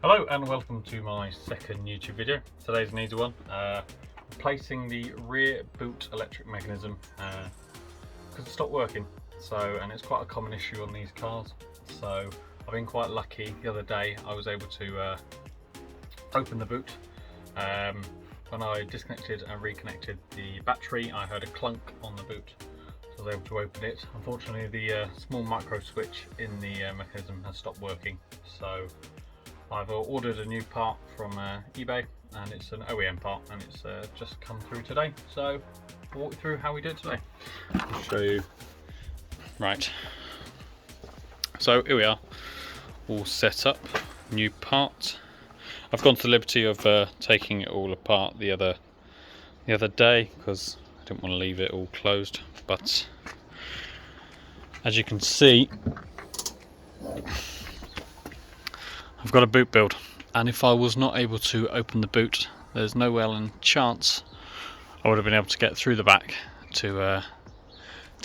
Hello and welcome to my second YouTube video. Today's an easy one. Replacing the rear boot electric mechanism because it stopped working. And it's quite a common issue on these cars. So I've been quite lucky. The other day I was able to open the boot. When I disconnected and reconnected the battery, I heard a clunk on the boot. So I was able to open it. Unfortunately, the small micro switch in the mechanism has stopped working. So I've ordered a new part from eBay, and it's an OEM part, and it's just come through today. So I'll walk you through how we did it today. I'll show you. Right. So here we are, all set up, new part. I've gone to the liberty of taking it all apart the other day because I didn't want to leave it all closed. But as you can see, I've got a boot build, and if I was not able to open the boot, there's no well in chance I would have been able to get through the back to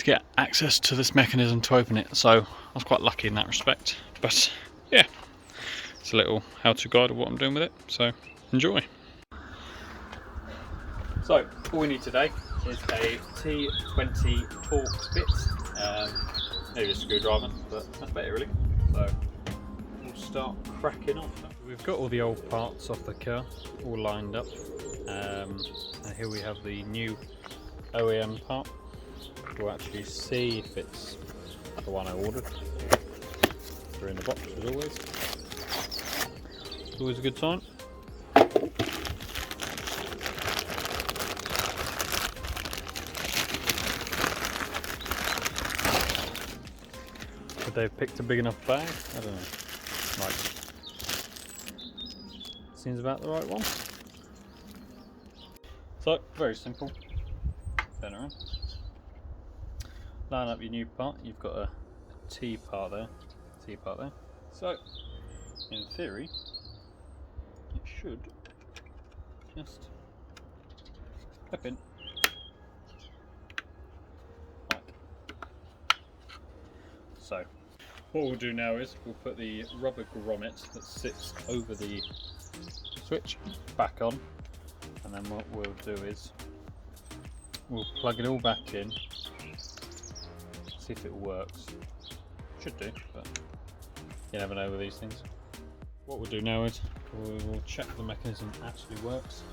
get access to this mechanism to open it. So I was quite lucky in that respect. But yeah, it's a little how-to guide of what I'm doing with it. So enjoy. So all we need today is a T20 Torx bit, maybe a screwdriver, but that's about it really. So start cracking on. We've got all the old parts off the car all lined up, and here we have the new OEM part. We'll actually see if it's the one I ordered. They're in the box as always. It's always a good sign. But they've picked a big enough bag? I don't know. Right. Seems about the right one. So, very simple. Turn around. Line up your new part. You've got a T part there. So, in theory, it should just clip in. Right. So, what we'll do now is we'll put the rubber grommet that sits over the switch back on, and then what we'll do is we'll plug it all back in, see if it works. Should do, but you never know with these things. What we'll do now is we'll check the mechanism actually works.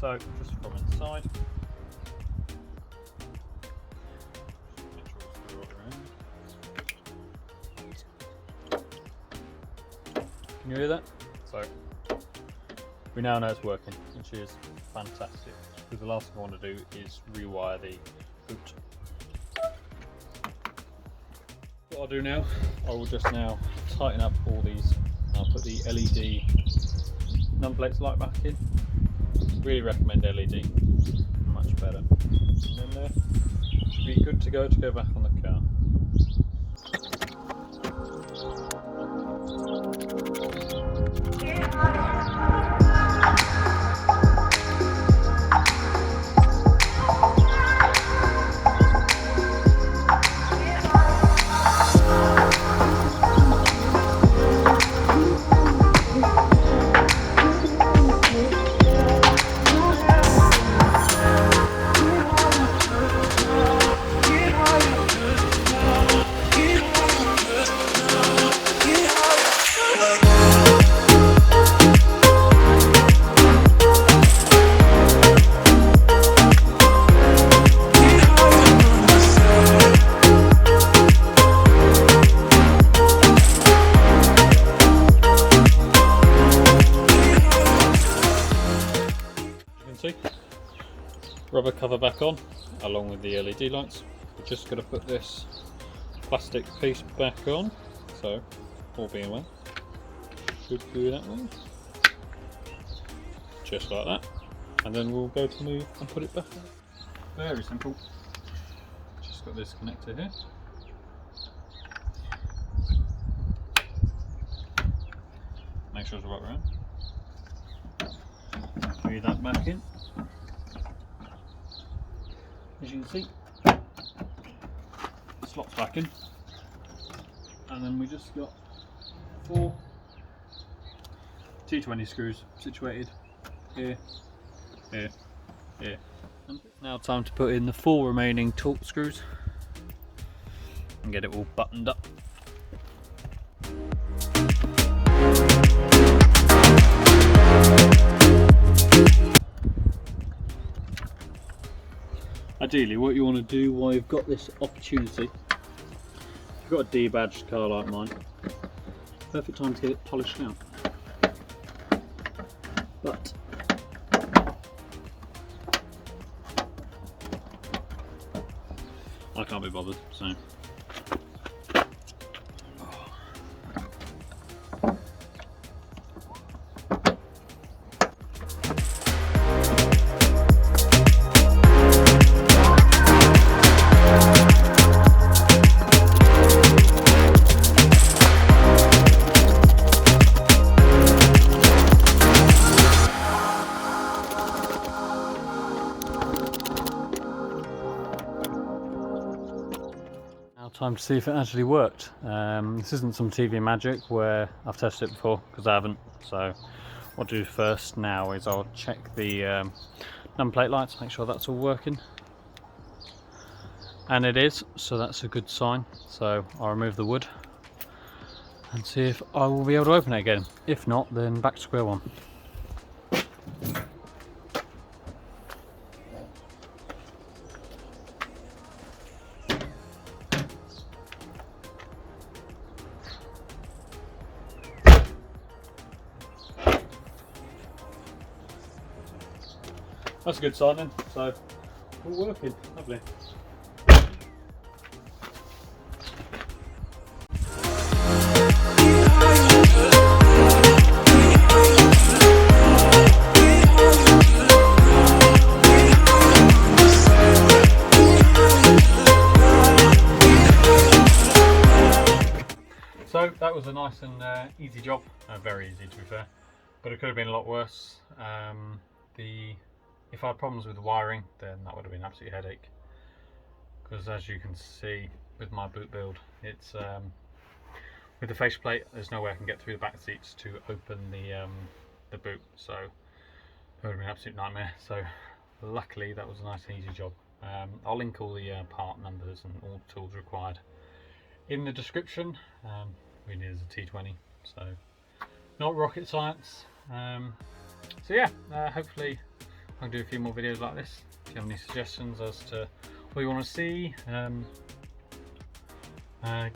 So just from inside, can you hear that? So we now know it's working, which is fantastic, because the last thing I want to do is rewire the boot. What I'll do now, I will just now tighten up all these. I'll put the LED number plates light back in. Really recommend LED, much better. And then should be good to go back on the car. Rubber cover back on along with the LED lights. We're just going to put this plastic piece back on, so all being well should do that one, just like that, and then we'll go to move and put it back on. Very simple. Just got this connector here. Make sure it's right around. Move that back in. As you can see, slots back in, and then we just got 4 T20 screws situated here, here, here. Now time to put in the 4 remaining Torx screws and get it all buttoned up. Ideally, what you want to do while you've got this opportunity, if you've got a D-badged car like mine, perfect time to get it polished out. But I can't be bothered, so. Time to see if it actually worked. This isn't some TV magic where I've tested it before, because I haven't. So what I'll do first now is I'll check the number plate lights, make sure that's all working. And it is, so that's a good sign. So I'll remove the wood and see if I will be able to open it again. If not, then back to square one. That's a good sign then, so all working, lovely. So that was a nice and easy job, very easy to be fair, but it could have been a lot worse. If I had problems with the wiring, then that would have been an absolute headache, because as you can see with my boot build, it's with the faceplate, there's no way I can get through the back seats to open the boot, so it would have been an absolute nightmare. So luckily that was a nice and easy job. I'll link all the part numbers and all the tools required in the description. We need a T20, so not rocket science. So yeah, hopefully I'll do a few more videos like this. If you have any suggestions as to what you want to see,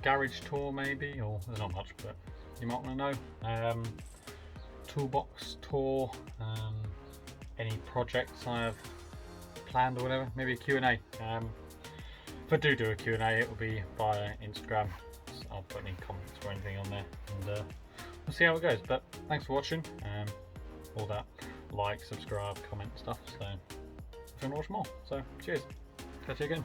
garage tour maybe, or there's not much, but you might want to know. Toolbox tour, any projects I have planned or whatever, maybe a Q&A. If I do a Q&A, it will be via Instagram. So I'll put any comments or anything on there, and we'll see how it goes. But thanks for watching. All that like, subscribe, comment stuff. So if you want to watch more, so cheers. Catch you again.